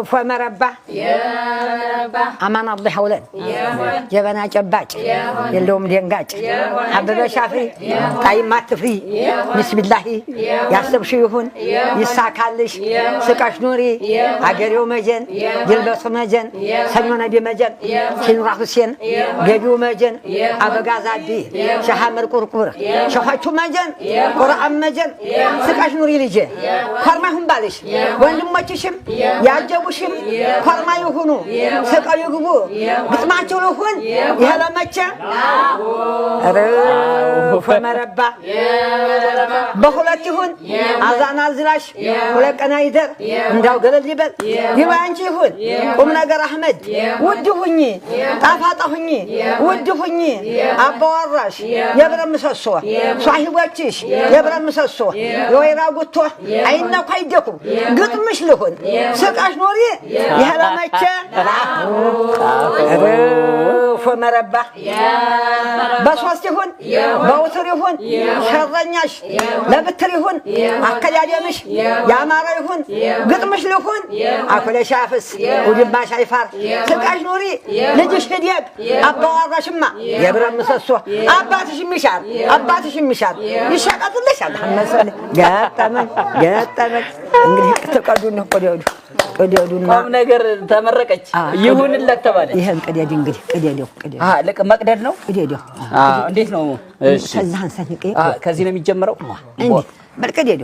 فمربع أمان الله حولن جبنا جباج يلوم دينجاج حبب شافي طيب ما تفري بسم الله يحسب شيوخن يساكالش سكاش نوري عجريو مجن جلبس مجن سمينا دي مجن سين راحسين جيو مجن أبغازادي شهامر كوركور شهايتو مجن قرآن مجن سكاش نوري ليجي كرمهم بالش وين ما تشم ያጀቡሽም ኮርማዩ ሁኑ ሰቃዩ ግቡ ግጥማቸው ለሆን ያላማቻ ፈመረባ በሁለት ይሁን አዛና ዝላሽ ሁለቀና ይደር እንዳው ገለል ይበል ይባንቺ ይሁን ቁም ነገር አህመድ ውድ ሁኚ ጣፋጣ ሁኚ ውድ ሁኚ አባዋራሽ የብረት ምሰሶ ሷሂቦችሽ የብረት ምሰሶ የወይራ ጉቶ አይናው ካይደኩ ግጥምሽ ለሆን سكاش نوري يهلا ماتشا فمربع بس واستيهون باوتريهون شرنياش لبتريهون أكل يديمش يا ماريهون قطمش لهون أكل شافس وجب ما شايفار سكاش نوري نجش هديك أبا ورشما يبرم مسسو أباتش مشار أباتش مشار يشقط ليش محمد صلى جاتمن እንግዲህ ተቀዱን ነው ቆዲያዱ ቆም ነገር ተመረቀች ይሁንልክ ተባለ ይሄን ቀዲያዲ እንግዲህ ቀዲያዲ ለቀ መቅደድ ነው ቀዲያዲ እንዴት ነው እሺ ከዛን ሰንቄ ከዚህ ነው የሚጀምረው እንዴ በልቀዲያዲ